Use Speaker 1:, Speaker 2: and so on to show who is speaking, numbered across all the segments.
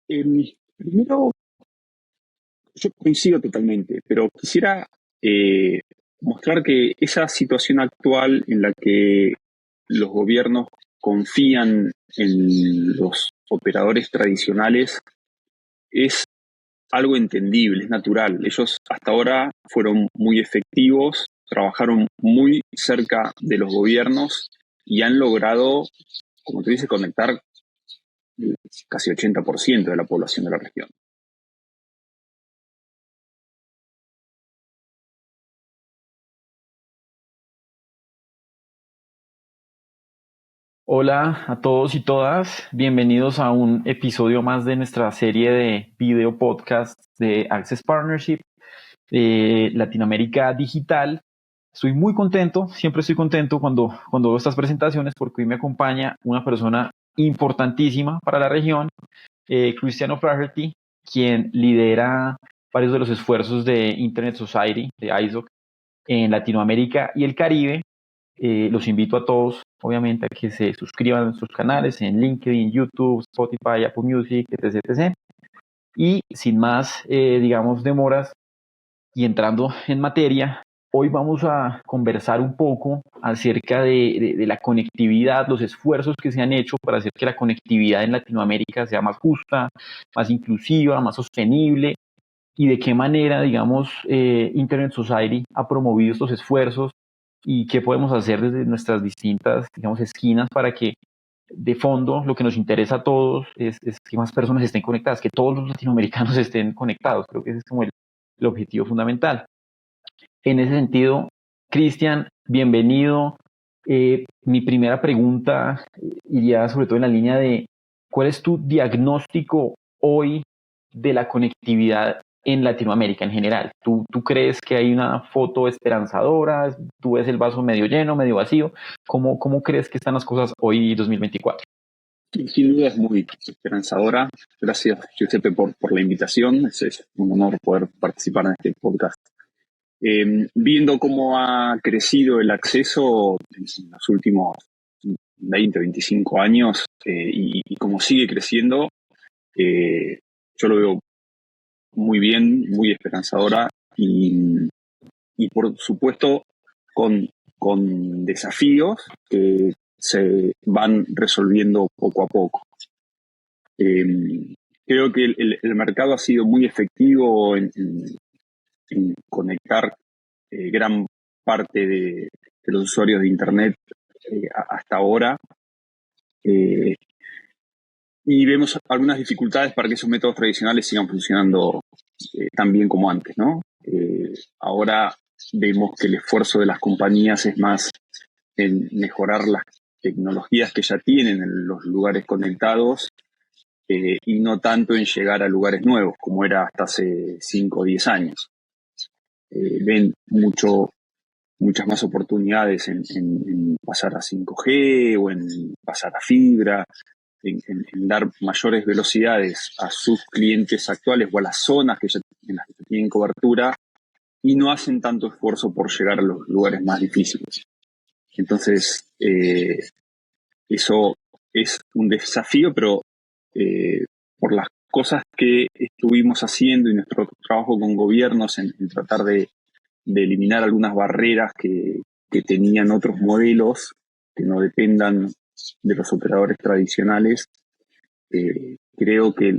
Speaker 1: Primero, yo coincido totalmente, pero quisiera eh, mostrar que esa situación actual en la que los gobiernos confían en los operadores tradicionales es algo entendible, es natural. Ellos hasta ahora fueron muy efectivos, trabajaron muy cerca de los gobiernos y han logrado, como tú dices, conectar casi 80% de la población de la región.
Speaker 2: Hola a todos y todas, bienvenidos a un episodio más de nuestra serie de video podcast de Access Partnership de Latinoamérica Digital. Estoy muy contento, siempre estoy contento cuando veo estas presentaciones porque hoy me acompaña una persona importantísima para la región, Christian O'Flaherty, quien lidera varios de los esfuerzos de Internet Society, de ISOC, en Latinoamérica y el Caribe. Los invito a todos, obviamente, a que se suscriban a nuestros canales en LinkedIn, YouTube, Spotify, Apple Music, etc. etc. Y sin más, digamos, demoras y entrando en materia, hoy vamos a conversar un poco acerca de la conectividad, los esfuerzos que se han hecho para hacer que la conectividad en Latinoamérica sea más justa, más inclusiva, más sostenible y de qué manera, digamos, Internet Society ha promovido estos esfuerzos y qué podemos hacer desde nuestras distintas, digamos, esquinas para que de fondo lo que nos interesa a todos es que más personas estén conectadas, que todos los latinoamericanos estén conectados. Creo que ese es como el objetivo fundamental. En ese sentido, Cristian, bienvenido. Mi primera pregunta iría sobre todo en la línea de ¿cuál es tu diagnóstico hoy de la conectividad en Latinoamérica en general? ¿Tú crees que hay una foto esperanzadora? ¿Tú ves el vaso medio lleno, medio vacío? ¿Cómo crees que están las cosas hoy 2024?
Speaker 1: Sin duda es muy esperanzadora. Gracias, Giuseppe, por la invitación. Es un honor poder participar en este podcast. Viendo cómo ha crecido el acceso en los últimos 20, 25 años y cómo sigue creciendo, yo lo veo muy bien, muy esperanzadora y por supuesto con desafíos que se van resolviendo poco a poco. Creo que el mercado ha sido muy efectivo en conectar gran parte de los usuarios de Internet hasta ahora. Y vemos algunas dificultades para que esos métodos tradicionales sigan funcionando tan bien como antes, ¿no? Ahora vemos que el esfuerzo de las compañías es más en mejorar las tecnologías que ya tienen en los lugares conectados y no tanto en llegar a lugares nuevos, como era hasta hace 5 o 10 años. Ven muchas más oportunidades en pasar a 5G o en pasar a fibra, en dar mayores velocidades a sus clientes actuales o a las zonas en las que tienen cobertura y no hacen tanto esfuerzo por llegar a los lugares más difíciles. Entonces, eso es un desafío, pero por las cosas que estuvimos haciendo y nuestro trabajo con gobiernos en tratar de eliminar algunas barreras que tenían otros modelos que no dependan de los operadores tradicionales, creo que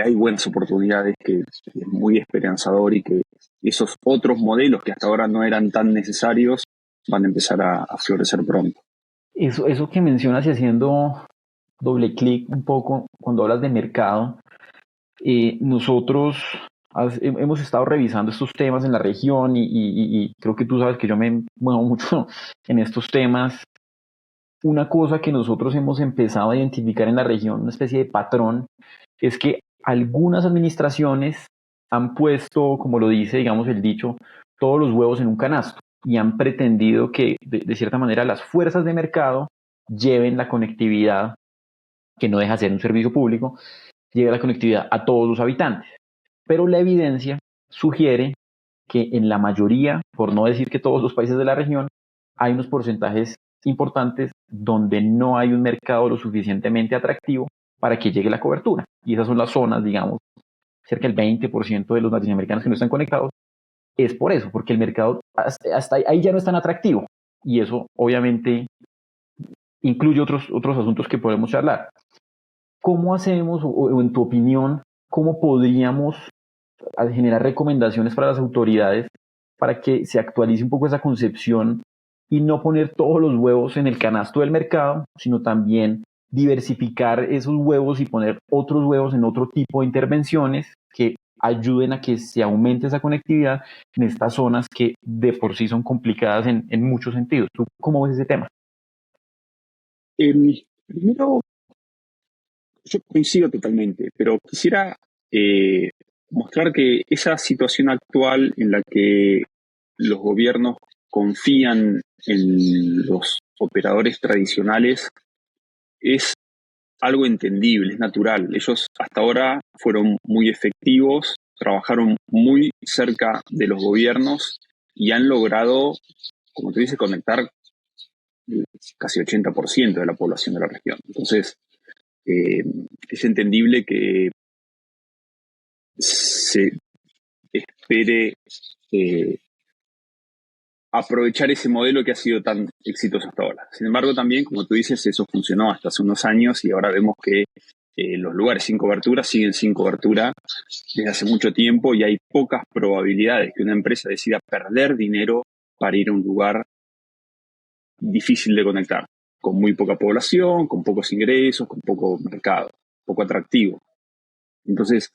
Speaker 1: hay buenas oportunidades, que es muy esperanzador y que esos otros modelos que hasta ahora no eran tan necesarios van a empezar a florecer pronto.
Speaker 2: Eso que mencionas y haciendo doble clic un poco cuando hablas de mercado, nosotros hemos estado revisando estos temas en la región y creo que tú sabes que yo me muevo mucho en estos temas. Una cosa que nosotros hemos empezado a identificar en la región, una especie de patrón, es que algunas administraciones han puesto, como lo dice, digamos, el dicho, todos los huevos en un canasto y han pretendido que, de cierta manera, las fuerzas de mercado lleven la conectividad, que no deja de ser un servicio público, lleve la conectividad a todos los habitantes. Pero la evidencia sugiere que en la mayoría, por no decir que todos los países de la región, hay unos porcentajes importantes donde no hay un mercado lo suficientemente atractivo para que llegue la cobertura. Y esas son las zonas, digamos, cerca del 20% de los latinoamericanos que no están conectados. Es por eso, porque el mercado hasta ahí ya no es tan atractivo. Y eso obviamente incluye otros asuntos que podemos charlar. ¿Cómo hacemos, o en tu opinión, cómo podríamos generar recomendaciones para las autoridades para que se actualice un poco esa concepción y no poner todos los huevos en el canasto del mercado, sino también diversificar esos huevos y poner otros huevos en otro tipo de intervenciones que ayuden a que se aumente esa conectividad en estas zonas que de por sí son complicadas en muchos sentidos? ¿Tú cómo ves ese tema?
Speaker 1: Primero, yo coincido totalmente, pero quisiera mostrar que esa situación actual en la que los gobiernos confían en los operadores tradicionales es algo entendible, es natural. Ellos hasta ahora fueron muy efectivos, trabajaron muy cerca de los gobiernos y han logrado, como te dice, conectar casi 80% de la población de la región. Entonces, es entendible que se espere aprovechar ese modelo que ha sido tan exitoso hasta ahora. Sin embargo, también, como tú dices, eso funcionó hasta hace unos años y ahora vemos que los lugares sin cobertura siguen sin cobertura desde hace mucho tiempo y hay pocas probabilidades que una empresa decida perder dinero para ir a un lugar difícil de conectar, con muy poca población, con pocos ingresos, con poco mercado, poco atractivo. Entonces,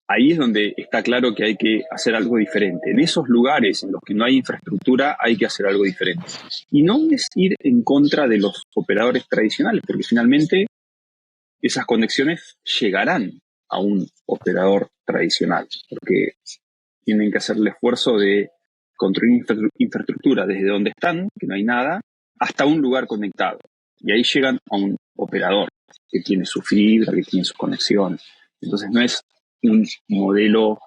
Speaker 1: ahí es donde está claro que hay que hacer algo diferente. En esos lugares en los que no hay infraestructura hay que hacer algo diferente. Y no es ir en contra de los operadores tradicionales, porque finalmente esas conexiones llegarán a un operador tradicional, porque tienen que hacer el esfuerzo de construir infraestructura desde donde están, que no hay nada, hasta un lugar conectado. Y ahí llegan a un operador que tiene su fibra, que tiene sus conexiones. Entonces no es un modelo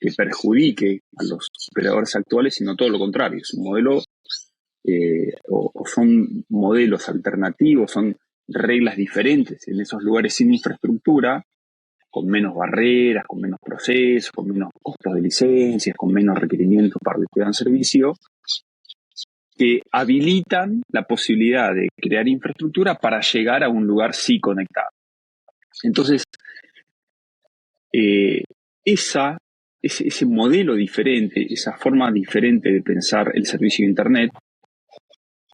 Speaker 1: que perjudique a los operadores actuales, sino todo lo contrario. Es un modelo, o son modelos alternativos, son reglas diferentes en esos lugares sin infraestructura, con menos barreras, con menos procesos, con menos costos de licencias, con menos requerimientos para el que dan servicio, que habilitan la posibilidad de crear infraestructura para llegar a un lugar sí conectado. Entonces, ese modelo diferente, esa forma diferente de pensar el servicio de Internet,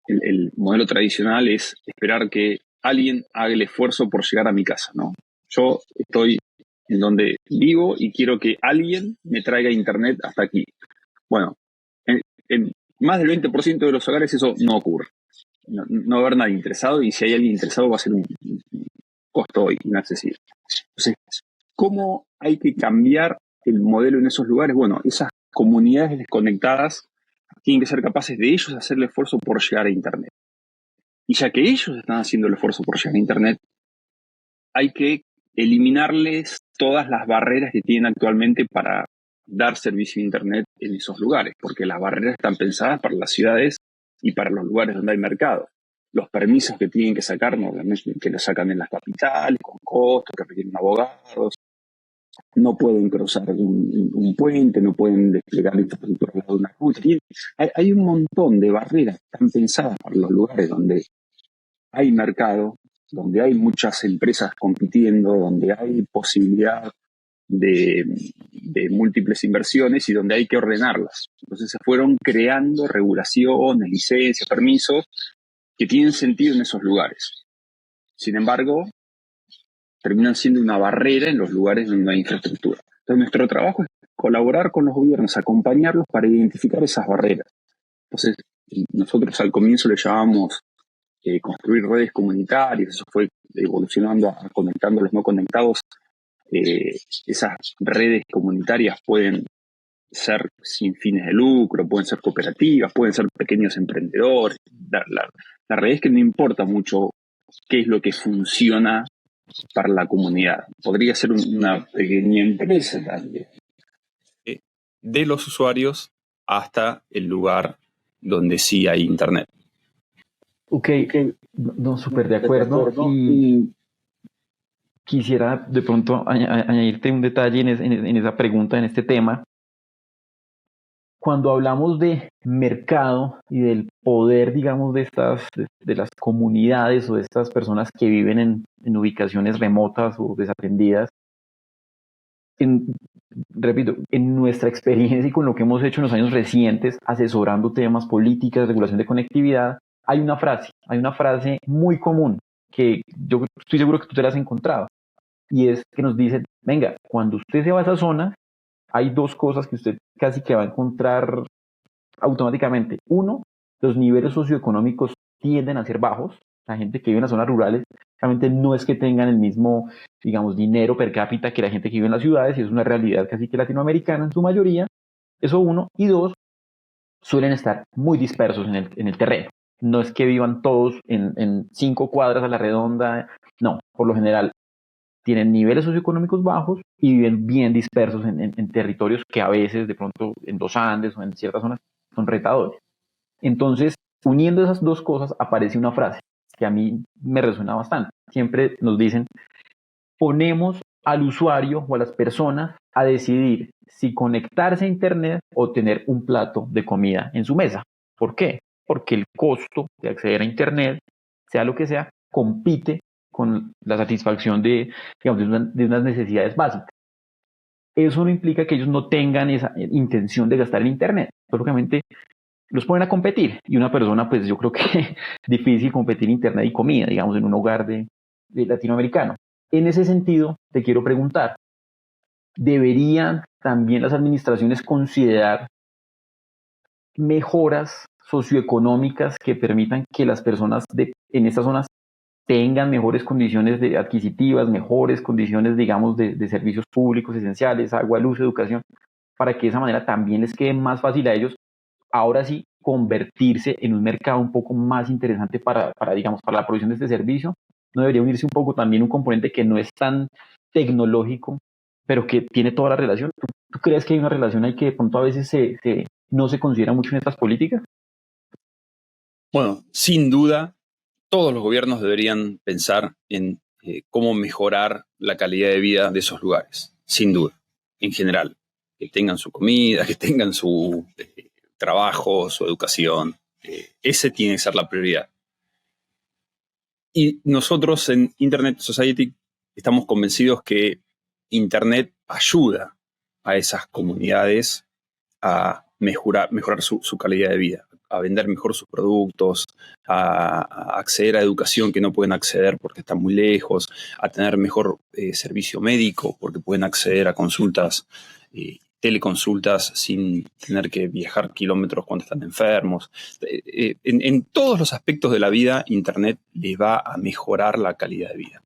Speaker 1: el modelo tradicional es esperar que alguien haga el esfuerzo por llegar a mi casa, ¿no? Yo estoy en donde vivo y quiero que alguien me traiga Internet hasta aquí. Bueno, en más del 20% de los hogares eso no ocurre. No va a haber nadie interesado y si hay alguien interesado va a ser un costo inaccesible. Entonces, ¿cómo hay que cambiar el modelo en esos lugares? Bueno, esas comunidades desconectadas tienen que ser capaces de ellos hacer el esfuerzo por llegar a Internet. Y ya que ellos están haciendo el esfuerzo por llegar a Internet, hay que eliminarles todas las barreras que tienen actualmente para dar servicio a Internet en esos lugares, porque las barreras están pensadas para las ciudades y para los lugares donde hay mercado. Los permisos que tienen que sacar, no, que los sacan en las capitales, con costos, que requieren abogados, no pueden cruzar un puente, no pueden desplegar infraestructura al lado de una ruta. Hay un montón de barreras que están pensadas para los lugares donde hay mercado, donde hay muchas empresas compitiendo, donde hay posibilidad de múltiples inversiones y donde hay que ordenarlas. Entonces se fueron creando regulaciones, licencias, permisos que tienen sentido en esos lugares. Sin embargo, terminan siendo una barrera en los lugares donde no hay infraestructura. Entonces nuestro trabajo es colaborar con los gobiernos, acompañarlos para identificar esas barreras. Entonces nosotros al comienzo le llamamos construir redes comunitarias, eso fue evolucionando a conectando a los no conectados. Esas redes comunitarias pueden ser sin fines de lucro, pueden ser cooperativas, pueden ser pequeños emprendedores. La realidad es que no importa mucho qué es lo que funciona para la comunidad. Podría ser una pequeña empresa también. De los usuarios hasta el lugar donde sí hay Internet.
Speaker 2: Ok, no, súper de acuerdo. Y quisiera de pronto añadirte un detalle en esa pregunta, en este tema. Cuando hablamos de mercado y del poder, digamos, de las comunidades o de estas personas que viven en ubicaciones remotas o desatendidas, repito, en nuestra experiencia y con lo que hemos hecho en los años recientes, asesorando temas políticas, regulación de conectividad, hay una frase muy común que yo estoy seguro que tú te la has encontrado, y es que nos dicen, venga, cuando usted se va a esa zona, hay dos cosas que usted casi que va a encontrar automáticamente. Uno, los niveles socioeconómicos tienden a ser bajos. La gente que vive en las zonas rurales realmente no es que tengan el mismo, digamos, dinero per cápita que la gente que vive en las ciudades, y es una realidad casi que latinoamericana en su mayoría. Eso uno. Y dos, suelen estar muy dispersos en el terreno. No es que vivan todos en 5 cuadras a la redonda, no, por lo general tienen niveles socioeconómicos bajos y viven bien dispersos en territorios que a veces, de pronto, en los Andes o en ciertas zonas, son retadores. Entonces, uniendo esas dos cosas, aparece una frase que a mí me resuena bastante. Siempre nos dicen, ponemos al usuario o a las personas a decidir si conectarse a Internet o tener un plato de comida en su mesa. ¿Por qué? Porque el costo de acceder a Internet, sea lo que sea, compite con la satisfacción digamos, de unas necesidades básicas. Eso no implica que ellos no tengan esa intención de gastar en Internet. Lógicamente, los ponen a competir. Y una persona, pues yo creo que es difícil competir Internet y comida, digamos, en un hogar de latinoamericano. En ese sentido, te quiero preguntar, ¿deberían también las administraciones considerar mejoras socioeconómicas que permitan que las personas en estas zonas tengan mejores condiciones adquisitivas, mejores condiciones, digamos, de servicios públicos esenciales, agua, luz, educación, para que de esa manera también les quede más fácil a ellos, ahora sí, convertirse en un mercado un poco más interesante digamos, para la provisión de este servicio? ¿No debería unirse un poco también un componente que no es tan tecnológico, pero que tiene toda la relación? ¿Tú crees que hay una relación ahí que de pronto a veces no se considera mucho en estas políticas?
Speaker 1: Bueno, sin duda, todos los gobiernos deberían pensar en cómo mejorar la calidad de vida de esos lugares, sin duda, en general. Que tengan su comida, que tengan su trabajo, su educación. Ese tiene que ser la prioridad. Y nosotros en Internet Society estamos convencidos que Internet ayuda a esas comunidades a mejorar su calidad de vida, a vender mejor sus productos, a acceder a educación que no pueden acceder porque están muy lejos, a tener mejor servicio médico porque pueden acceder a consultas, teleconsultas sin tener que viajar kilómetros cuando están enfermos. En todos los aspectos de la vida, Internet les va a mejorar la calidad de vida.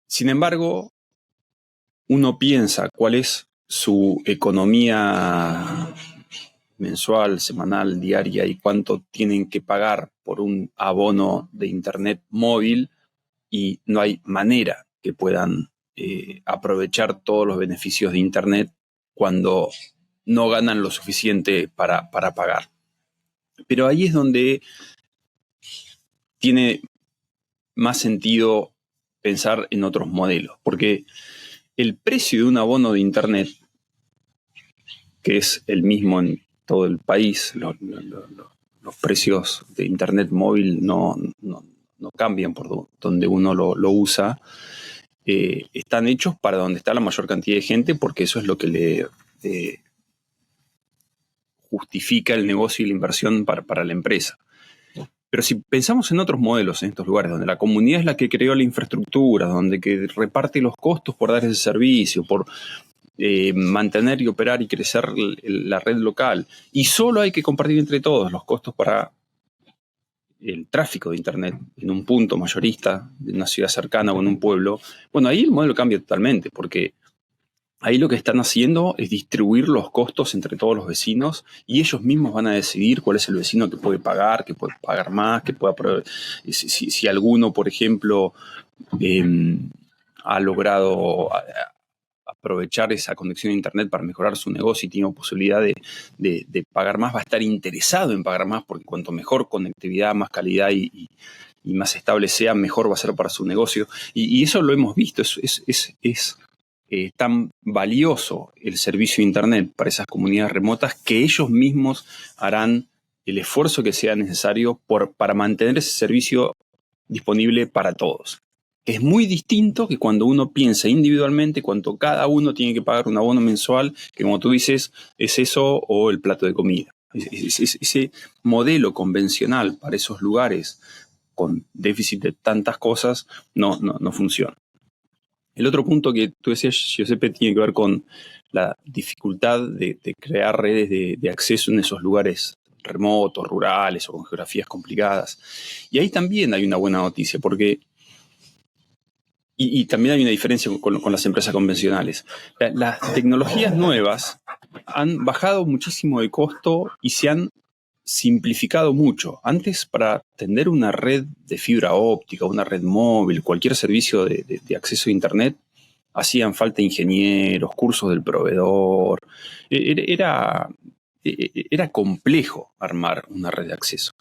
Speaker 1: Sin embargo, uno piensa cuál es su economía mensual, semanal, diaria y cuánto tienen que pagar por un abono de Internet móvil, y no hay manera que puedan aprovechar todos los beneficios de Internet cuando no ganan lo suficiente para pagar. Pero ahí es donde tiene más sentido pensar en otros modelos, porque el precio de un abono de Internet, que es el mismo en todo el país, los precios de Internet móvil no cambian por donde uno lo usa, están hechos para donde está la mayor cantidad de gente, porque eso es lo que le justifica el negocio y la inversión para la empresa. Pero si pensamos en otros modelos, en estos lugares donde la comunidad es la que creó la infraestructura, donde que reparte los costos por dar ese servicio, por mantener y operar y crecer la red local, y solo hay que compartir entre todos los costos para el tráfico de Internet en un punto mayorista de una ciudad cercana o en un pueblo, bueno, ahí el modelo cambia totalmente, porque ahí lo que están haciendo es distribuir los costos entre todos los vecinos, y ellos mismos van a decidir cuál es el vecino que puede pagar más, que pueda si alguno, por ejemplo, ha logrado aprovechar esa conexión a Internet para mejorar su negocio y tiene posibilidad de pagar más, va a estar interesado en pagar más, porque cuanto mejor conectividad, más calidad y
Speaker 3: y más estable sea, mejor va a ser para su negocio. Y eso lo hemos visto, es tan valioso el servicio de Internet para esas comunidades remotas que ellos mismos harán el esfuerzo que sea necesario para mantener ese servicio disponible para todos. Es muy distinto que cuando uno piensa individualmente cuánto cada uno tiene que pagar un abono mensual, que como tú dices, es eso o el plato de comida. Ese modelo convencional para esos lugares con déficit de tantas cosas no funciona. El otro punto que tú decías, Giuseppe, tiene que ver con la dificultad de crear redes de acceso en esos lugares remotos, rurales o con geografías complicadas. Y ahí también hay una buena noticia, porque y también hay una diferencia con las empresas convencionales. Las tecnologías nuevas han bajado muchísimo de costo y se han simplificado mucho. Antes, para tener una red de fibra óptica, una red móvil, cualquier servicio de acceso a Internet, hacían falta ingenieros, cursos del proveedor. Era complejo armar una red de acceso.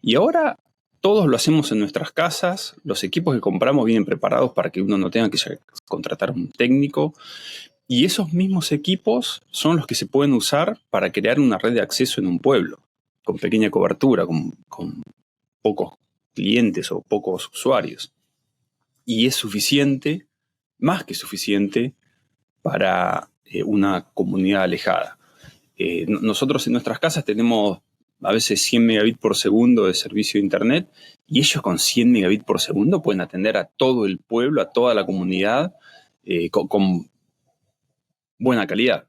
Speaker 3: Y ahora todos lo hacemos en nuestras casas. Los equipos que compramos vienen preparados para que uno no tenga que contratar un técnico. Y esos mismos equipos son los que se pueden usar para crear una red de acceso en un pueblo, con pequeña cobertura, con pocos clientes o pocos usuarios. Y es suficiente, más que suficiente, para una comunidad alejada. Nosotros en nuestras casas tenemos a veces 100 megabits por segundo de servicio de Internet y ellos con 100 megabits por segundo pueden atender a todo el pueblo, a toda la comunidad con buena calidad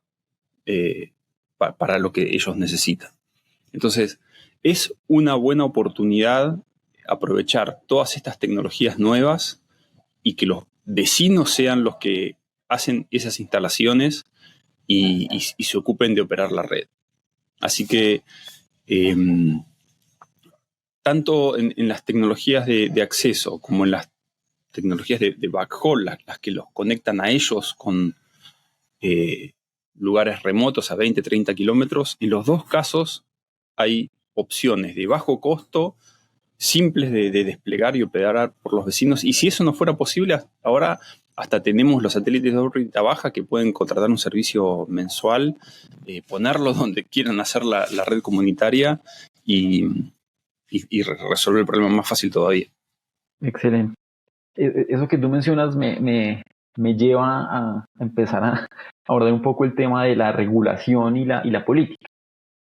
Speaker 3: para lo que ellos necesitan. Entonces, es una buena oportunidad aprovechar todas estas tecnologías nuevas y que los vecinos sean los que hacen esas instalaciones y se ocupen de operar la red. Así que tanto en las tecnologías de acceso como en las tecnologías de backhaul, las que los conectan a ellos con lugares remotos a 20, 30 kilómetros, en los dos casos hay opciones de bajo costo, simples de desplegar y operar por los vecinos. Y si eso no fuera posible, ahora hasta tenemos los satélites de órbita baja que pueden contratar un servicio mensual, ponerlo donde quieran hacer la red comunitaria y resolver el problema más fácil todavía.
Speaker 2: Excelente. Eso que tú mencionas me lleva a empezar a abordar un poco el tema de la regulación y la política.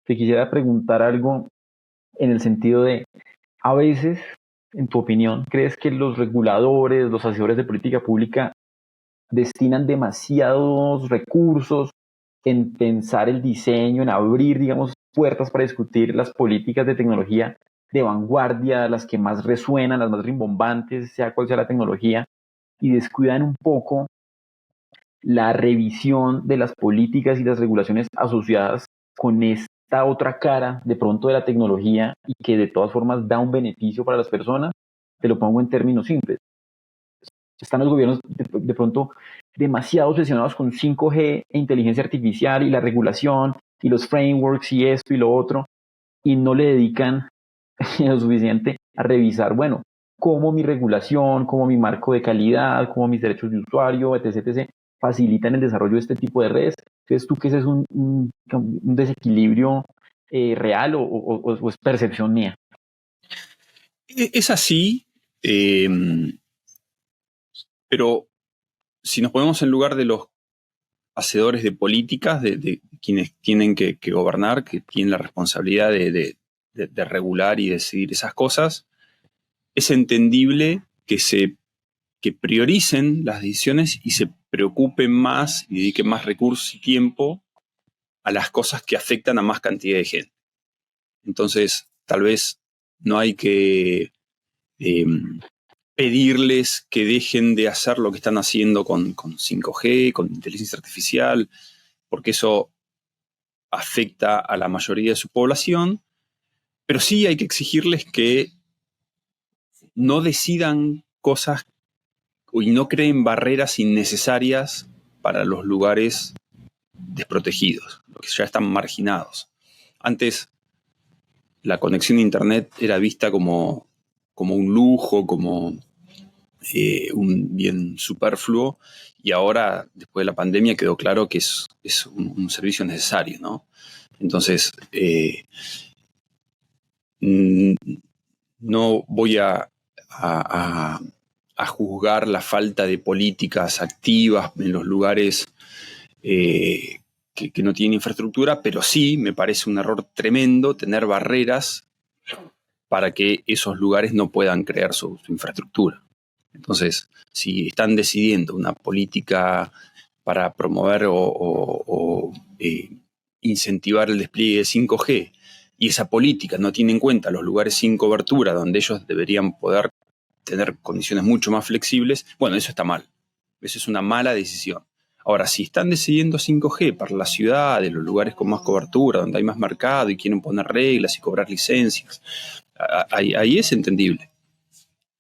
Speaker 2: Te quisiera preguntar algo en el sentido de, a veces, en tu opinión, ¿crees que los reguladores, los asesores de política pública destinan demasiados recursos en pensar el diseño, en abrir, digamos, puertas para discutir las políticas de tecnología de vanguardia, las que más resuenan, las más rimbombantes, sea cual sea la tecnología, y descuidan un poco la revisión de las políticas y las regulaciones asociadas con esta otra cara de pronto de la tecnología y que de todas formas da un beneficio para las personas? Te lo pongo en términos simples. Están los gobiernos de pronto demasiado obsesionados con 5G e inteligencia artificial y la regulación y los frameworks y esto y lo otro, y no le dedican lo suficiente a revisar, bueno, cómo mi regulación, cómo mi marco de calidad, cómo mis derechos de usuario, etc., facilitan el desarrollo de este tipo de redes. ¿Crees tú que ese es un desequilibrio real o es percepción mía?
Speaker 3: Es así, pero si nos ponemos en lugar de los hacedores de políticas, de quienes tienen que gobernar, que tienen la responsabilidad de regular y decidir esas cosas, es entendible que prioricen las decisiones y se preocupen más y dediquen más recursos y tiempo a las cosas que afectan a más cantidad de gente. Entonces, tal vez no hay que pedirles que dejen de hacer lo que están haciendo con 5G, con inteligencia artificial, porque eso afecta a la mayoría de su población, pero sí hay que exigirles que no decidan cosas y no creen barreras innecesarias para los lugares desprotegidos, los que ya están marginados. Antes, la conexión a Internet era vista como como un lujo, como un bien superfluo, y ahora, después de la pandemia, quedó claro que es un servicio necesario, ¿no? Entonces, no voy a juzgar la falta de políticas activas en los lugares que no tienen infraestructura, pero sí me parece un error tremendo tener barreras para que esos lugares no puedan crear su infraestructura. Entonces, si están decidiendo una política para promover o incentivar el despliegue de 5G y esa política no tiene en cuenta los lugares sin cobertura donde ellos deberían poder tener condiciones mucho más flexibles, bueno, eso está mal. Eso es una mala decisión. Ahora, si están decidiendo 5G para las ciudades, los lugares con más cobertura, donde hay más mercado y quieren poner reglas y cobrar licencias, ahí es entendible.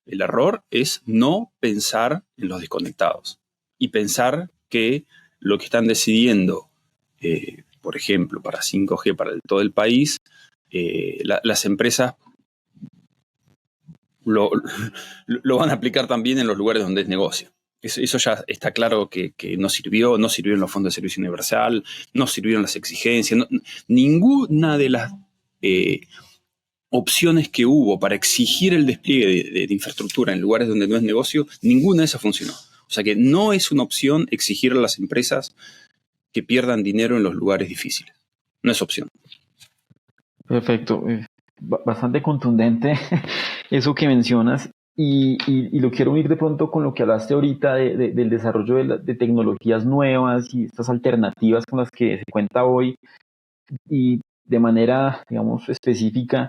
Speaker 3: El error es no pensar en los desconectados y pensar que lo que están decidiendo, por ejemplo, para 5G, para todo el país, las empresas lo van a aplicar también en los lugares donde es negocio. Eso ya está claro que no sirvieron los fondos de servicio universal, no sirvieron las exigencias, ninguna de las opciones que hubo para exigir el despliegue de infraestructura en lugares donde no es negocio, ninguna de esas funcionó. O sea que no es una opción exigir a las empresas que pierdan dinero en los lugares difíciles. No es opción.
Speaker 2: Perfecto. Bastante contundente eso que mencionas. Y lo quiero unir de pronto con lo que hablaste ahorita del desarrollo de tecnologías nuevas y estas alternativas con las que se cuenta hoy. Y de manera, digamos, específica,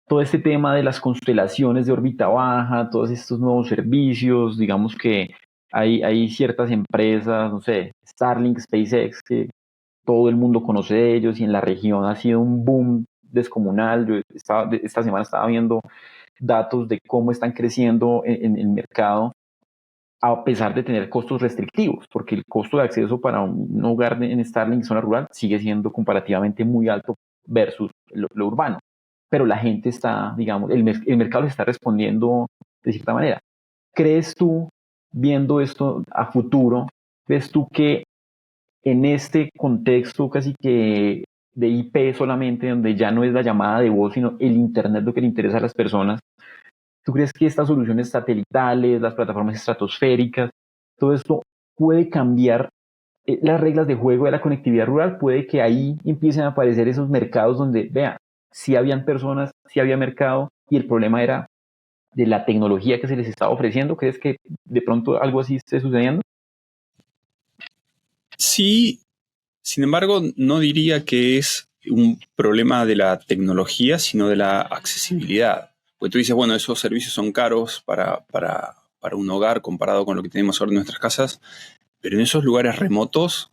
Speaker 2: todo este tema de las constelaciones de órbita baja, todos estos nuevos servicios, digamos que hay ciertas empresas, no sé, Starlink, SpaceX, que todo el mundo conoce de ellos y en la región ha sido un boom descomunal. Yo esta semana estaba viendo datos de cómo están creciendo en el mercado a pesar de tener costos restrictivos, porque el costo de acceso para un hogar en Starlink, zona rural, sigue siendo comparativamente muy alto versus lo urbano. Pero la gente está, digamos, el mercado está respondiendo de cierta manera. ¿Crees tú, viendo esto a futuro, ves tú que en este contexto casi que de IP solamente, donde ya no es la llamada de voz, sino el Internet lo que le interesa a las personas, ¿tú crees que estas soluciones satelitales, las plataformas estratosféricas, todo esto puede cambiar las reglas de juego de la conectividad rural? Puede que ahí empiecen a aparecer esos mercados donde, vea, sí habían personas, sí había mercado y el problema era de la tecnología que se les estaba ofreciendo. ¿Crees que de pronto algo así esté sucediendo?
Speaker 3: Sí, sin embargo, no diría que es un problema de la tecnología, sino de la accesibilidad. Porque tú dices, bueno, esos servicios son caros para un hogar comparado con lo que tenemos ahora en nuestras casas, pero en esos lugares remotos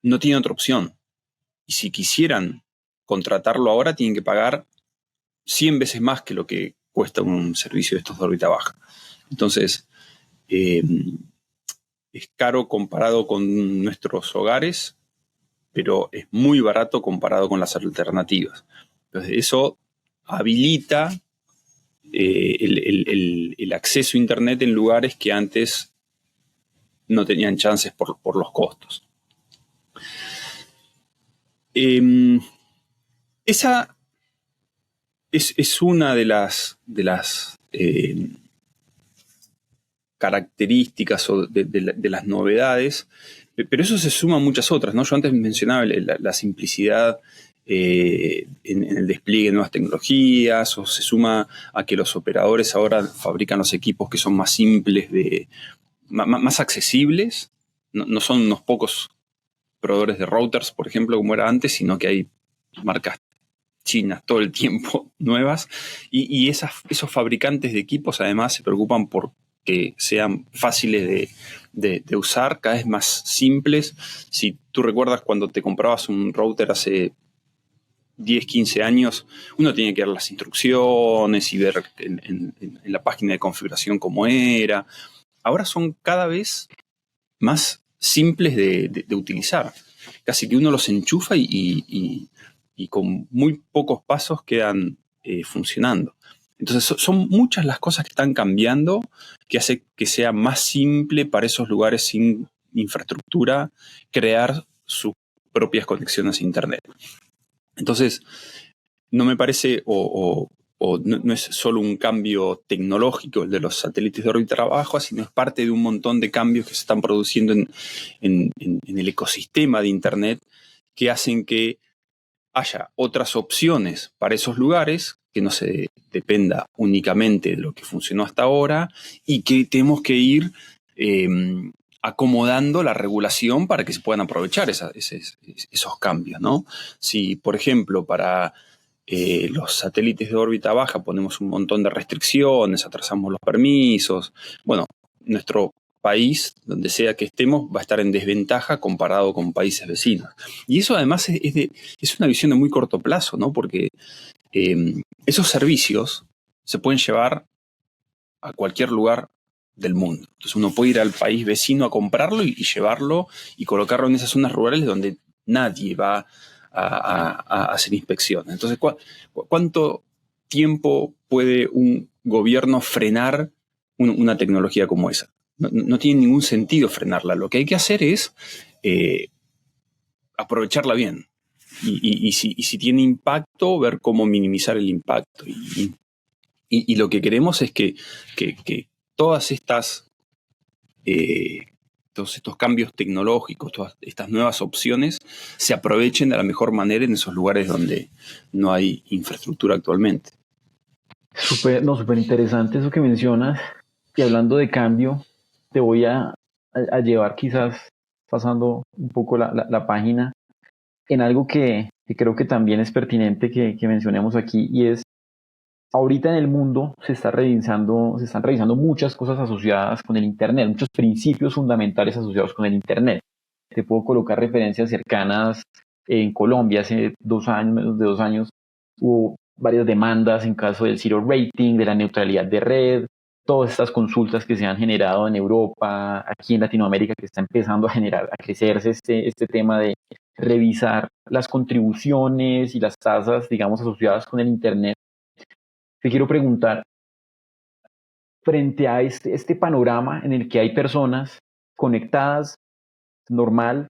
Speaker 3: no tienen otra opción. Y si quisieran contratarlo ahora, tienen que pagar 100 veces más que lo que cuesta un servicio de estos de órbita baja. Entonces, es caro comparado con nuestros hogares, pero es muy barato comparado con las alternativas. Entonces, eso habilita el acceso a Internet en lugares que antes no tenían chances por los costos. Esa es una de las características o de las novedades, pero eso se suma a muchas otras, ¿no? Yo antes mencionaba la simplicidad en el despliegue de nuevas tecnologías, o se suma a que los operadores ahora fabrican los equipos que son más simples, más accesibles. No son unos pocos proveedores de routers, por ejemplo, como era antes, sino que hay marcas chinas todo el tiempo nuevas, y esos fabricantes de equipos además se preocupan por que sean fáciles de usar, cada vez más simples. Si tú recuerdas cuando te comprabas un router hace 10, 15 años, uno tenía que ver las instrucciones y ver en la página de configuración cómo era. Ahora son cada vez más simples de utilizar. Casi que uno los enchufa y con muy pocos pasos quedan funcionando. Entonces son muchas las cosas que están cambiando que hace que sea más simple para esos lugares sin infraestructura crear sus propias conexiones a Internet. Entonces, no me parece, o no es solo un cambio tecnológico el de los satélites de órbita baja, sino es parte de un montón de cambios que se están produciendo en el ecosistema de Internet que hacen que haya otras opciones para esos lugares, que no se dependa únicamente de lo que funcionó hasta ahora y que tenemos que ir acomodando la regulación para que se puedan aprovechar esos cambios, ¿no? Si, por ejemplo, para los satélites de órbita baja ponemos un montón de restricciones, atrasamos los permisos, bueno, nuestro país, donde sea que estemos, va a estar en desventaja comparado con países vecinos. Y eso además es una visión de muy corto plazo, ¿no? Porque esos servicios se pueden llevar a cualquier lugar del mundo. Entonces uno puede ir al país vecino a comprarlo y llevarlo y colocarlo en esas zonas rurales donde nadie va a hacer inspecciones. Entonces, ¿cuánto tiempo puede un gobierno frenar una tecnología como esa? No tiene ningún sentido frenarla. Lo que hay que hacer es aprovecharla bien. Y si tiene impacto, ver cómo minimizar el impacto. Y lo que queremos es que todas todos estos cambios tecnológicos, todas estas nuevas opciones, se aprovechen de la mejor manera en esos lugares donde no hay infraestructura actualmente.
Speaker 2: Súper interesante eso que mencionas. Y hablando de cambio, te voy a llevar quizás pasando un poco la página en algo que creo que también es pertinente que mencionemos aquí, y es, ahorita en el mundo se están revisando muchas cosas asociadas con el Internet, muchos principios fundamentales asociados con el Internet. Te puedo colocar referencias cercanas. En Colombia hace 2 años, menos de 2 años, hubo varias demandas en caso del zero rating, de la neutralidad de red, todas estas consultas que se han generado en Europa, aquí en Latinoamérica, que está empezando a crecerse este tema de revisar las contribuciones y las tasas, digamos, asociadas con el Internet. Te quiero preguntar, frente a este panorama en el que hay personas conectadas, normal,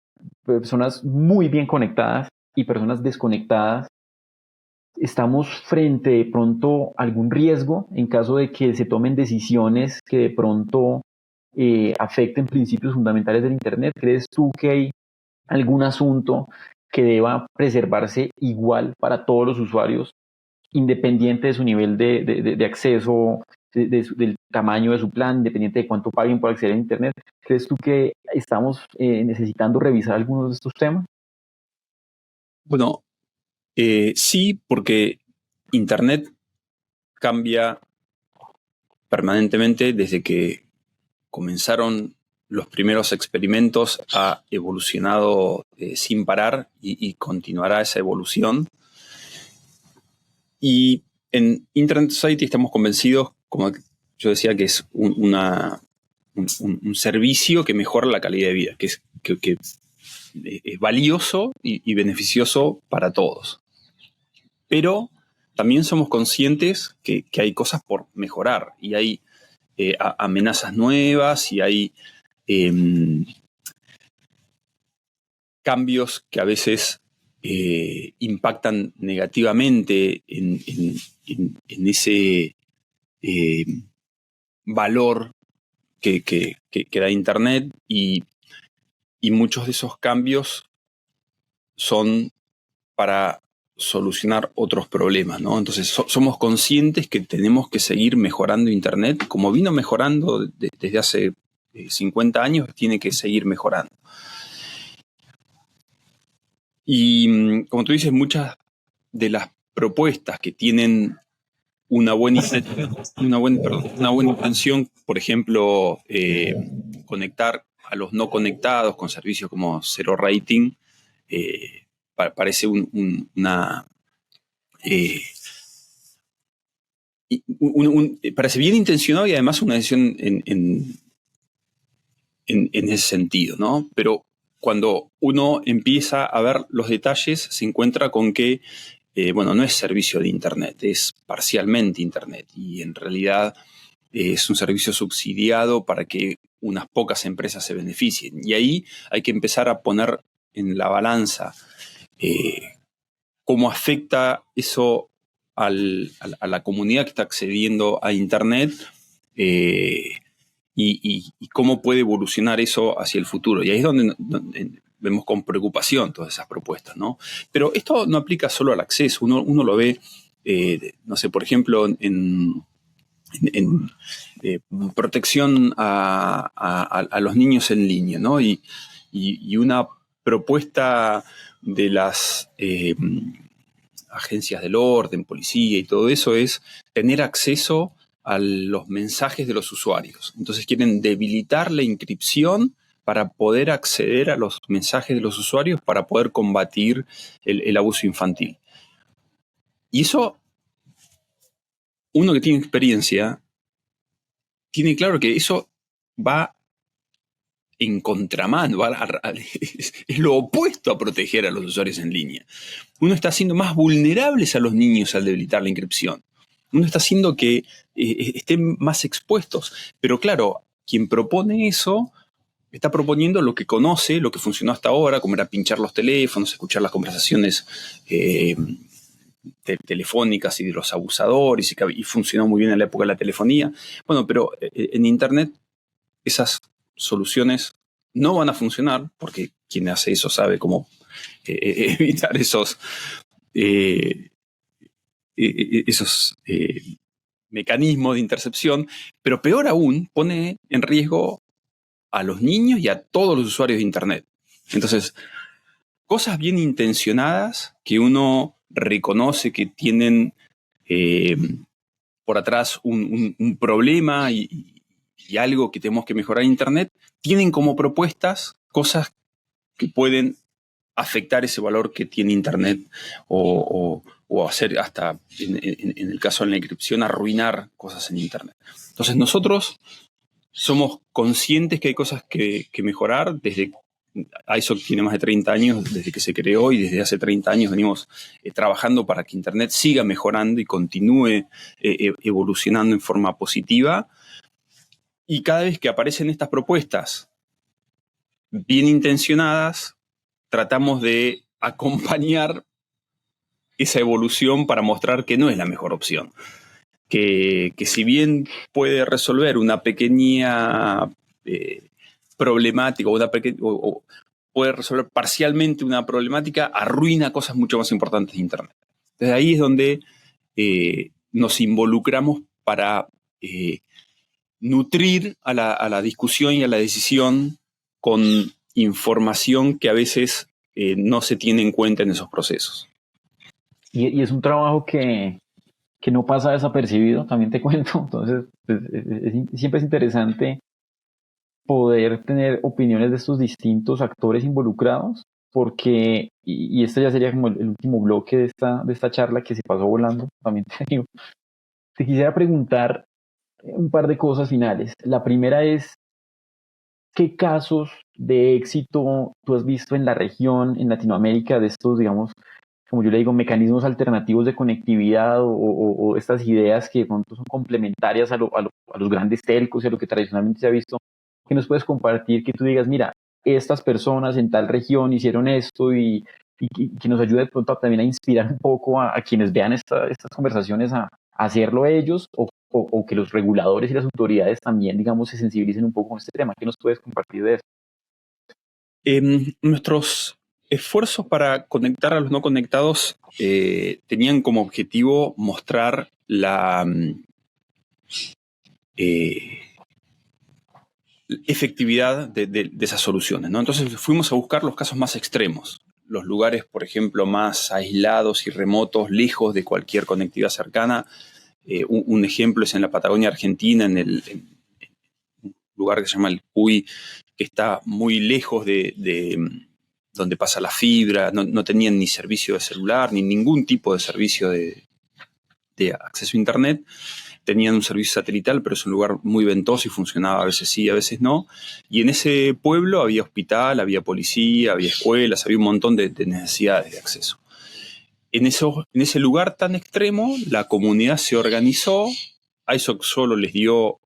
Speaker 2: personas muy bien conectadas y personas desconectadas, ¿estamos frente de pronto a algún riesgo en caso de que se tomen decisiones que de pronto afecten principios fundamentales del Internet? ¿Crees tú que hay algún asunto que deba preservarse igual para todos los usuarios, independiente de su nivel de acceso, del tamaño de su plan, independiente de cuánto paguen por acceder a Internet? ¿Crees tú que estamos necesitando revisar algunos de estos temas?
Speaker 3: Bueno, sí, porque Internet cambia permanentemente desde que comenzaron los primeros experimentos, ha evolucionado sin parar y continuará esa evolución. Y en Internet Society estamos convencidos, como yo decía, que es un servicio que mejora la calidad de vida, que es valioso y beneficioso para todos. Pero también somos conscientes que hay cosas por mejorar y hay amenazas nuevas y hay cambios que a veces impactan negativamente en ese valor que da Internet, y muchos de esos cambios son para solucionar otros problemas, ¿no? Entonces somos conscientes que tenemos que seguir mejorando Internet, como vino mejorando desde hace 50 años, tiene que seguir mejorando. Y como tú dices, muchas de las propuestas que tienen una buena intención, por ejemplo, conectar a los no conectados con servicios como Zero Rating, parece parece bien intencionado y además una decisión en ese sentido, ¿no? Pero cuando uno empieza a ver los detalles, se encuentra con que no es servicio de Internet, es parcialmente Internet y en realidad es un servicio subsidiado para que unas pocas empresas se beneficien. Y ahí hay que empezar a poner en la balanza cómo afecta eso a la comunidad que está accediendo a Internet y cómo puede evolucionar eso hacia el futuro. Y ahí es donde vemos con preocupación todas esas propuestas, ¿no? Pero esto no aplica solo al acceso. Uno lo ve, no sé, por ejemplo, en protección a los niños en línea, ¿no? Y una propuesta de las agencias del orden, policía y todo eso es tener acceso a los mensajes de los usuarios. Entonces quieren debilitar la encripción para poder acceder a los mensajes de los usuarios para poder combatir el abuso infantil. Y eso, uno que tiene experiencia, tiene claro que eso va en contramano, es lo opuesto a proteger a los usuarios en línea. Uno está haciendo más vulnerables a los niños al debilitar la encripción. Uno está haciendo que estén más expuestos. Pero claro, quien propone eso está proponiendo lo que conoce, lo que funcionó hasta ahora, como era pinchar los teléfonos, escuchar las conversaciones telefónicas y de los abusadores, y funcionó muy bien en la época de la telefonía. Bueno, pero en Internet esas soluciones no van a funcionar, porque quien hace eso sabe cómo evitar esos mecanismos de intercepción, pero peor aún, pone en riesgo a los niños y a todos los usuarios de Internet. Entonces, cosas bien intencionadas que uno reconoce que tienen por atrás un problema y algo que tenemos que mejorar en Internet, tienen como propuestas cosas que pueden afectar ese valor que tiene Internet o hacer hasta, en el caso de la encripción, arruinar cosas en Internet. Entonces nosotros somos conscientes que hay cosas que mejorar. Desde ISO tiene más de 30 años desde que se creó y desde hace 30 años venimos trabajando para que Internet siga mejorando y continúe evolucionando en forma positiva. Y cada vez que aparecen estas propuestas bien intencionadas, tratamos de acompañar esa evolución para mostrar que no es la mejor opción. Que si bien puede resolver una pequeña problemática o puede resolver parcialmente una problemática, arruina cosas mucho más importantes de Internet. Entonces ahí es donde nos involucramos para nutrir a la discusión y a la decisión con información que a veces no se tiene en cuenta en esos procesos.
Speaker 2: Y es un trabajo que no pasa desapercibido, también te cuento. Entonces, pues, siempre es interesante poder tener opiniones de estos distintos actores involucrados, porque, y este ya sería como el último bloque de esta charla que se pasó volando, también te digo. Te quisiera preguntar un par de cosas finales. La primera es, ¿qué casos de éxito tú has visto en la región, en Latinoamérica, de estos, digamos, como yo le digo, mecanismos alternativos de conectividad o estas ideas que de pronto son complementarias a los grandes telcos y a lo que tradicionalmente se ha visto, que nos puedes compartir, que tú digas, mira, estas personas en tal región hicieron esto y que nos ayude de pronto también a inspirar un poco a quienes vean estas conversaciones a hacerlo ellos o que los reguladores y las autoridades también, digamos, se sensibilicen un poco con este tema? ¿Qué nos puedes compartir de eso?
Speaker 3: Nuestros esfuerzos para conectar a los no conectados tenían como objetivo mostrar la efectividad de esas soluciones, ¿no? Entonces fuimos a buscar los casos más extremos, los lugares, por ejemplo, más aislados y remotos, lejos de cualquier conectividad cercana. Un ejemplo es en la Patagonia Argentina, en un lugar que se llama el Cuy, que está muy lejos de donde pasa la fibra, no tenían ni servicio de celular, ni ningún tipo de servicio de acceso a Internet. Tenían un servicio satelital, pero es un lugar muy ventoso y funcionaba a veces sí, a veces no. Y en ese pueblo había hospital, había policía, había escuelas, había un montón de necesidades de acceso. en ese lugar tan extremo, la comunidad se organizó. ISOC solo les dio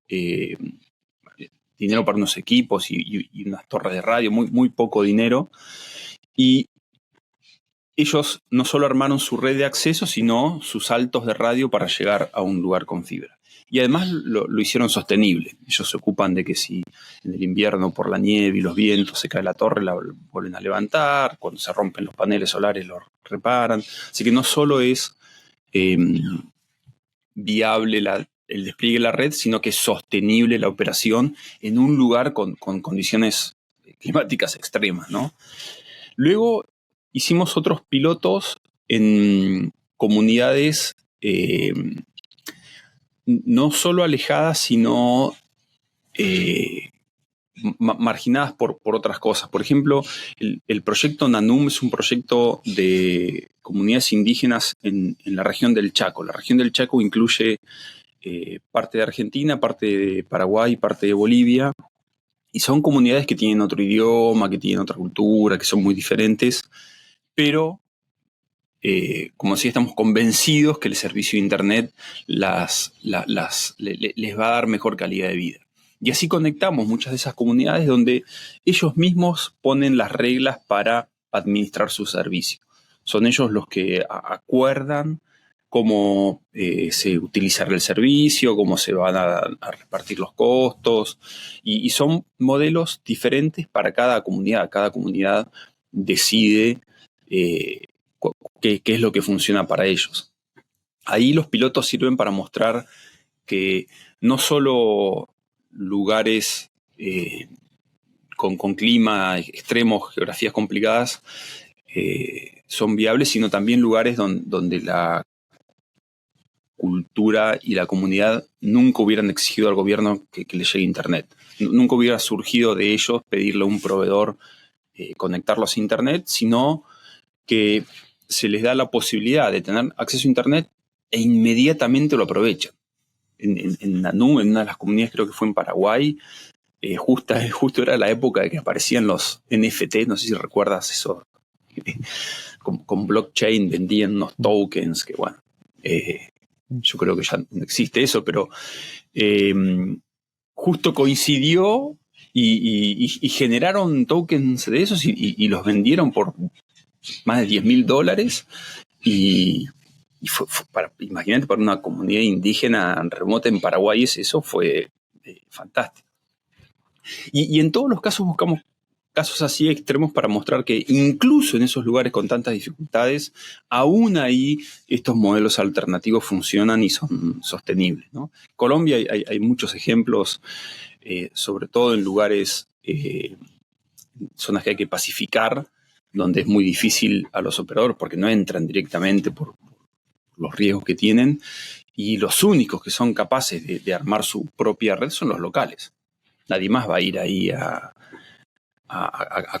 Speaker 3: dinero para unos equipos y unas torres de radio, muy, muy poco dinero. Y ellos no solo armaron su red de acceso, sino sus saltos de radio para llegar a un lugar con fibra. Y además lo hicieron sostenible. Ellos se ocupan de que si en el invierno por la nieve y los vientos se cae la torre, la vuelven a levantar. Cuando se rompen los paneles solares, los reparan. Así que no solo es viable el despliegue de la red, sino que es sostenible la operación en un lugar con condiciones climáticas extremas, ¿no? Luego hicimos otros pilotos en comunidades no solo alejadas, sino marginadas por otras cosas. Por ejemplo, el proyecto NANUM es un proyecto de comunidades indígenas en la región del Chaco. La región del Chaco incluye parte de Argentina, parte de Paraguay, parte de Bolivia. Y son comunidades que tienen otro idioma, que tienen otra cultura, que son muy diferentes, pero como decía, estamos convencidos que el servicio de Internet les va a dar mejor calidad de vida. Y así conectamos muchas de esas comunidades donde ellos mismos ponen las reglas para administrar su servicio. Son ellos los que acuerdan cómo se utilizará el servicio, cómo se van a repartir los costos, y son modelos diferentes para cada comunidad. Cada comunidad decide qué es lo que funciona para ellos. Ahí los pilotos sirven para mostrar que no solo lugares con clima extremo, geografías complicadas, son viables, sino también lugares donde la cultura y la comunidad nunca hubieran exigido al gobierno que les llegue Internet. Nunca hubiera surgido de ellos pedirle a un proveedor conectarlos a Internet, sino que se les da la posibilidad de tener acceso a Internet e inmediatamente lo aprovechan. En NANUM, en una de las comunidades, creo que fue en Paraguay, justo era la época de que aparecían los NFT, no sé si recuerdas eso, con blockchain vendían unos tokens que, bueno, yo creo que ya no existe eso, pero justo coincidió y generaron tokens de esos y los vendieron por más de $10,000 y fue imagínate, para una comunidad indígena remota en Paraguay, eso fue fantástico. Y en todos los casos buscamos casos así extremos para mostrar que incluso en esos lugares con tantas dificultades, aún ahí estos modelos alternativos funcionan y son sostenibles, ¿no? En Colombia hay muchos ejemplos, sobre todo en lugares, zonas que hay que pacificar, donde es muy difícil a los operadores porque no entran directamente por los riesgos que tienen, y los únicos que son capaces de armar su propia red son los locales. Nadie más va a ir ahí a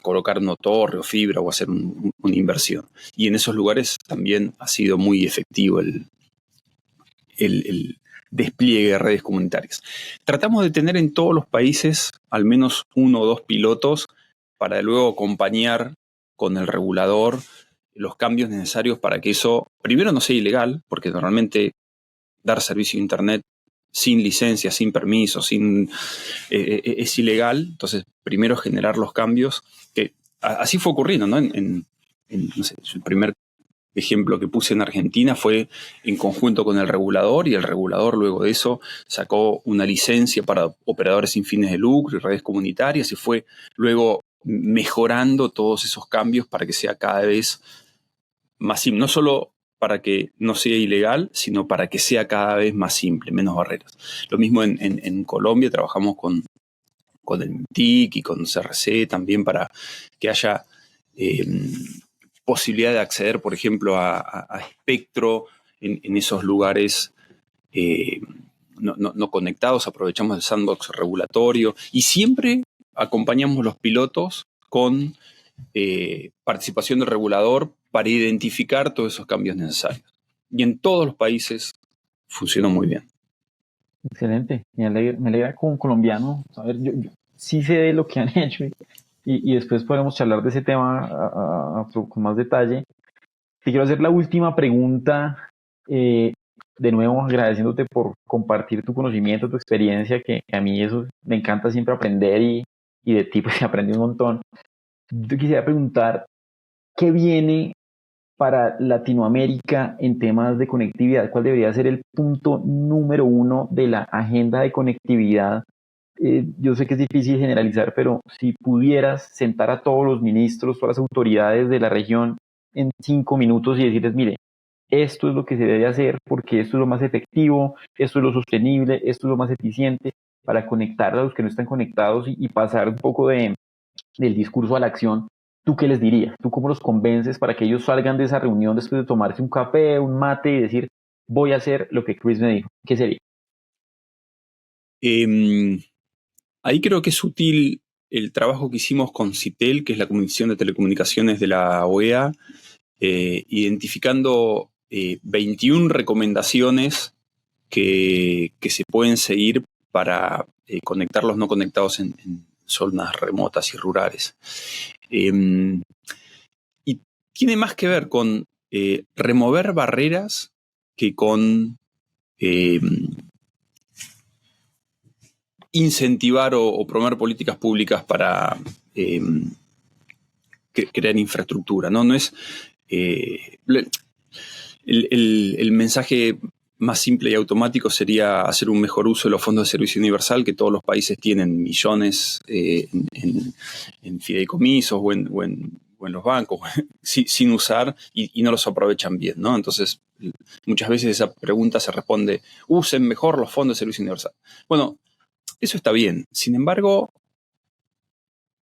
Speaker 3: colocar una torre o fibra o hacer una inversión. Y en esos lugares también ha sido muy efectivo el despliegue de redes comunitarias. Tratamos de tener en todos los países al menos 1 o 2 pilotos para luego acompañar con el regulador los cambios necesarios para que eso, primero, no sea ilegal, porque normalmente dar servicio a Internet sin licencia, sin permiso, es ilegal. Entonces, primero generar los cambios, que así fue ocurriendo, ¿no? No sé, el primer ejemplo que puse en Argentina fue en conjunto con el regulador, y el regulador luego de eso sacó una licencia para operadores sin fines de lucro y redes comunitarias, y fue luego mejorando todos esos cambios para que sea cada vez más simple, no solo para que no sea ilegal, sino para que sea cada vez más simple, menos barreras. Lo mismo en Colombia, trabajamos con el MTIC y con CRC también para que haya posibilidad de acceder, por ejemplo, a espectro en esos lugares no conectados. Aprovechamos el sandbox regulatorio y siempre acompañamos los pilotos con participación del regulador para identificar todos esos cambios necesarios. Y en todos los países funcionó muy bien.
Speaker 2: Excelente, me alegra como colombiano saber, yo sí sé de lo que han hecho y después podremos charlar de ese tema con más detalle, Te quiero hacer la última pregunta, de nuevo agradeciéndote por compartir tu conocimiento, tu experiencia, que a mí eso me encanta siempre aprender y de ti pues se aprende un montón. Yo quisiera preguntar, ¿qué viene para Latinoamérica en temas de conectividad? ¿Cuál debería ser el punto número uno de la agenda de conectividad? Yo sé que es difícil generalizar, pero si pudieras sentar a todos los ministros, todas las autoridades de la región en 5 minutos y decirles, mire, esto es lo que se debe hacer porque esto es lo más efectivo, esto es lo sostenible, esto es lo más eficiente para conectar a los que no están conectados y pasar un poco del discurso a la acción. ¿Tú qué les dirías? ¿Tú cómo los convences para que ellos salgan de esa reunión después de tomarse un café, un mate y decir, voy a hacer lo que Chris me dijo? ¿Qué sería?
Speaker 3: Ahí creo que es útil el trabajo que hicimos con CITEL, que es la Comisión de Telecomunicaciones de la OEA, identificando 21 recomendaciones que se pueden seguir para conectar los no conectados en zonas remotas y rurales. Y tiene más que ver con remover barreras que con incentivar o promover políticas públicas para crear infraestructura, ¿no? No es el mensaje más simple y automático sería hacer un mejor uso de los fondos de servicio universal, que todos los países tienen millones en fideicomisos o en los bancos sin usar y no los aprovechan bien, ¿no? Entonces, muchas veces esa pregunta se responde, usen mejor los fondos de servicio universal. Bueno, eso está bien. Sin embargo,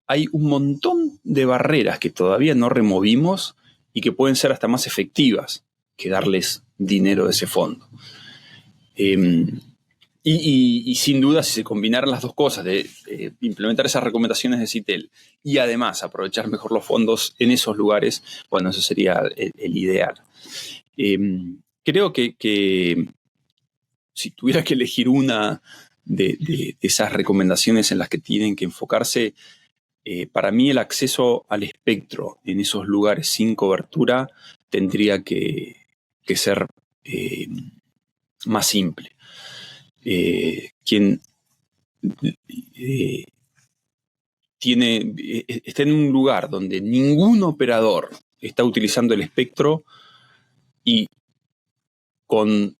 Speaker 3: hay un montón de barreras que todavía no removimos y que pueden ser hasta más efectivas que darles dinero de ese fondo. Y sin duda, si se combinaran las dos cosas, de implementar esas recomendaciones de CITEL y además aprovechar mejor los fondos en esos lugares, bueno, eso sería el ideal. Creo que si tuviera que elegir una de esas recomendaciones en las que tienen que enfocarse, para mí el acceso al espectro en esos lugares sin cobertura tendría que ser más simple. Quien está en un lugar donde ningún operador está utilizando el espectro y con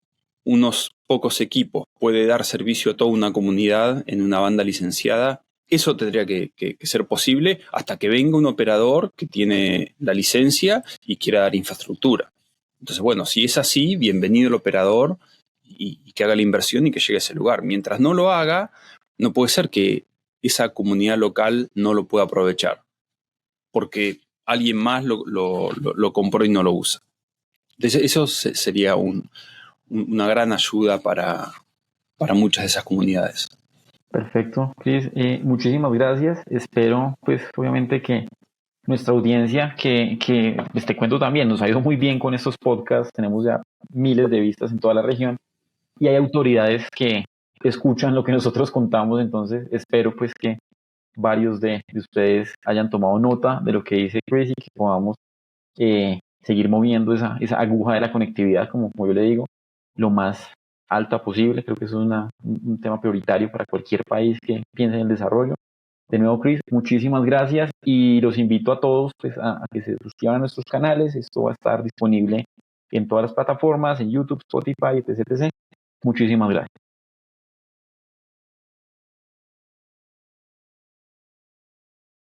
Speaker 3: unos pocos equipos puede dar servicio a toda una comunidad en una banda licenciada, eso tendría que ser posible hasta que venga un operador que tiene la licencia y quiera dar infraestructura. Entonces, bueno, si es así, bienvenido el operador y que haga la inversión y que llegue a ese lugar. Mientras no lo haga, no puede ser que esa comunidad local no lo pueda aprovechar, porque alguien más lo compró y no lo usa. Entonces, eso sería una gran ayuda para muchas de esas comunidades.
Speaker 2: Perfecto, Chris. Muchísimas gracias. Espero, pues, obviamente que nuestra audiencia, que pues, te cuento también, nos ha ido muy bien con estos podcasts. Tenemos ya miles de vistas en toda la región y hay autoridades que escuchan lo que nosotros contamos. Entonces, espero, pues, que varios de ustedes hayan tomado nota de lo que dice Chris y que podamos seguir moviendo esa aguja de la conectividad, como yo le digo, lo más alta posible. Creo que eso es un tema prioritario para cualquier país que piense en el desarrollo. De nuevo, Chris, muchísimas gracias y los invito a todos pues, a que se suscriban a nuestros canales. Esto va a estar disponible en todas las plataformas, en YouTube, Spotify, etc. Muchísimas gracias.